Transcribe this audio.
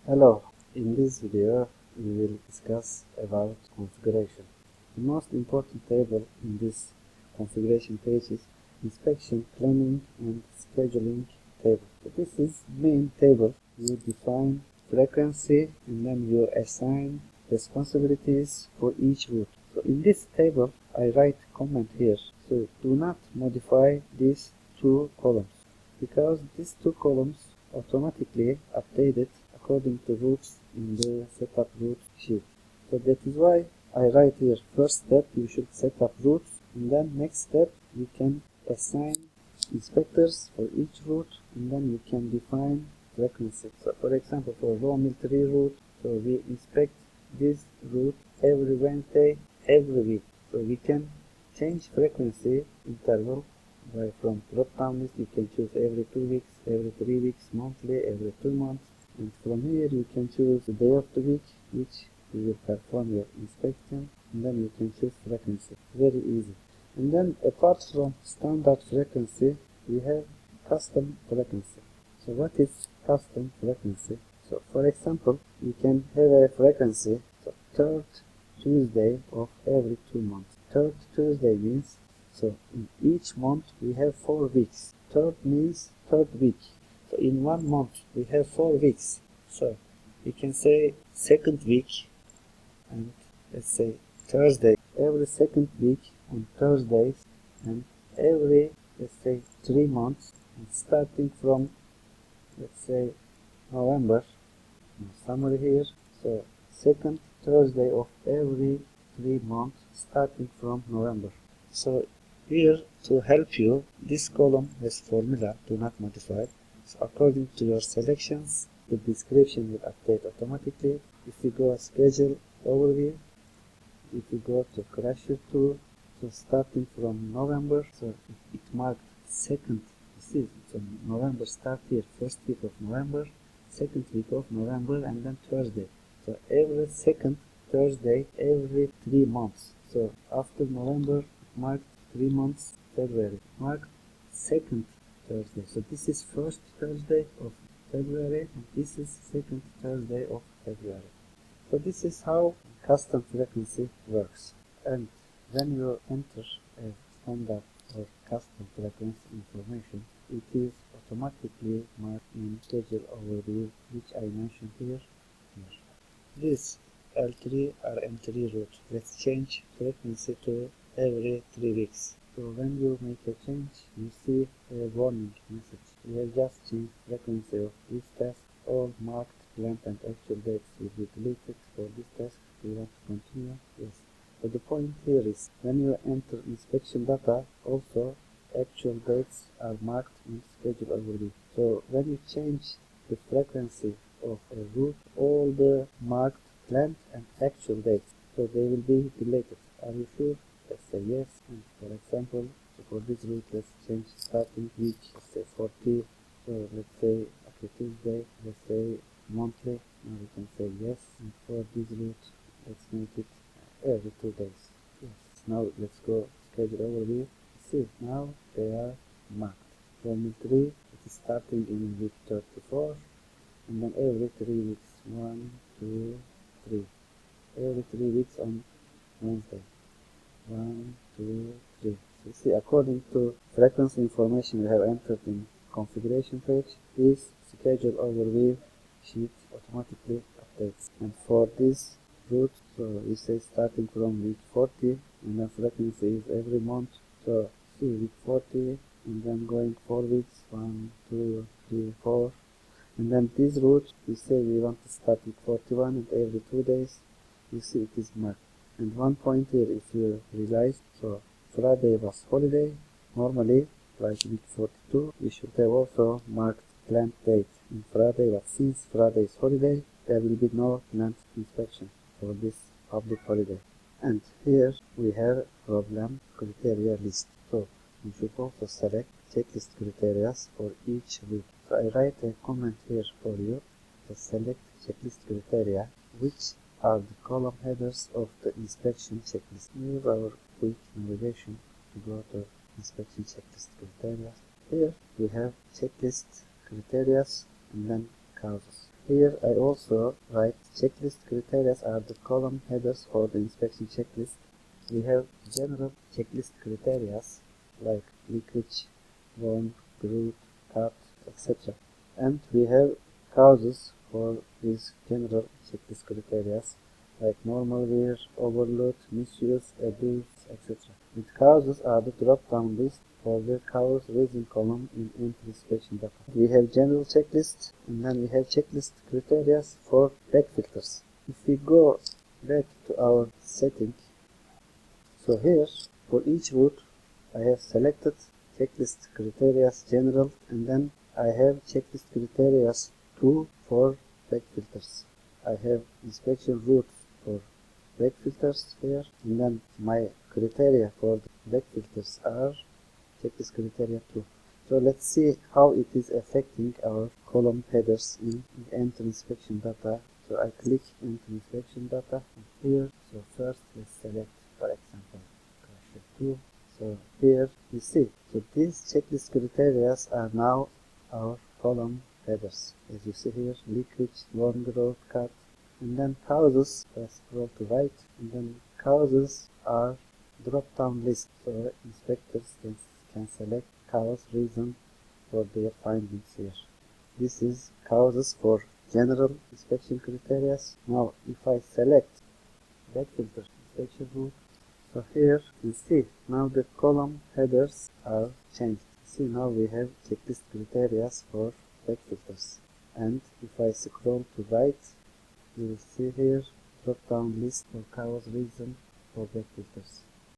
Hello, in this video we will discuss about configuration. The most important table in this configuration page is inspection, planning and scheduling table. So this is main table. You define frequency and then you assign responsibilities for each route. So in this table I write comment here. So do not modify these two columns because these two columns automatically updated according to routes in the setup route sheet. So that is why I write here first step you should set up routes, and then next step you can assign inspectors for each route, and then you can define frequency. So for example, for raw military route, so we inspect this route every Wednesday every week. So we can change frequency interval from drop down list. You can choose every 2 weeks, every 3 weeks, monthly, every 2 months, and from here you can choose the day of the week which you will perform your inspection, and then you can choose frequency. Very easy. And then apart from standard frequency, we have custom frequency. So what is custom frequency? So for example, you can have a frequency, so third Tuesday of every 2 months. Third Tuesday means, so in each month we have 4 weeks. Third means third week. So in 1 month we have 4 weeks. So you can say second week, and let's say Thursday. Every second week on Thursdays, and every, let's say, 3 months, and starting from, let's say, November. Summary here. So second Thursday of every 3 months starting from November. So here to help you, this column has formula, do not modify. So according to your selections, the description will update automatically. If you go schedule overview, if you go to Crasher tool, so starting from November, so it marked second, this is, so November start here, first week of November, second week of November, and then Thursday. So every second Thursday every 3 months. So after November, marked 3 months, February, marked second Thursday. So this is first Thursday of February, and this is second Thursday of February. So this is how custom frequency works. And when you enter a standard or custom frequency information, it is automatically marked in schedule overview, which I mentioned here. This L3 or M3 route. Let's change frequency to every 3 weeks. So when you make a change, you see a warning message. We have just changed frequency of this task. All marked planned and actual dates will be deleted for this task. Do you want to continue? Yes. But the point here is when you enter inspection data, also actual dates are marked in schedule overview. So when you change the frequency of a route, all the marked planned and actual dates, so they will be deleted. Are you sure? Let's say yes. And for example, so for this route, let's change starting week, let's say 40. So let's say okay, Tuesday, let's say monthly. Now we can say yes. And for this route, let's make it every 2 days. Yes. Now let's go schedule overview. See, now they are marked. From 3, it is starting in week 34, and then every 3 weeks. 1, 2, 3. Every 3 weeks on Wednesday. 1, 2, 3. So see, according to frequency information we have entered in configuration page, this schedule overview sheet automatically updates. And for this route, so we say starting from week 40, and then frequency is every month. So see, week 40, and then going 4 weeks, 1, 2, 3, 4. And then this route, we say we want to start with 41, and every 2 days, you see it is marked. And one point here, if you realize, so Friday was holiday. Normally, like week 42, we should have also marked planned date in Friday, but since Friday is holiday, there will be no planned inspection for this public holiday. And here we have problem criteria list. So you should also select checklist criteria for each route. So I write a comment here for you to select checklist criteria, which are the column headers of the inspection checklist. Use our quick navigation to go to inspection checklist criteria. Here we have checklist criteria and then causes. Here I also write checklist criteria are the column headers for the inspection checklist. We have general checklist criteria like leakage, worn, grooved, cut, etc. And we have causes for these general checklist criteria like normal wear, overload, misuse, abuse, etc. With causes are the drop-down list for the cause reason column in entry inspection data. We have general checklist and then we have checklist criteria for back filters. If we go back to our setting, so here for each route I have selected checklist criteria general and then I have checklist criteria 2 for back filters. I have inspection route for back filters here and then my criteria for the back filters are checklist criteria 2. So let's see how it is affecting our column headers in the enter inspection data. So I click enter inspection data here. So first let's select for example crusher 2. So here you see, so these checklist criteria are now our column headers. As you see here, leakage, worn, growth, cut, and then causes, I scroll to right, and then causes are drop-down list, so inspectors can select cause reason for their findings here. This is causes for general inspection criteria. Now if I select back filter inspection route, so here you see now the column headers are changed. See now we have checklist criteria for back filters, and if I scroll to right, you will see here drop down list for cause reason for back filters.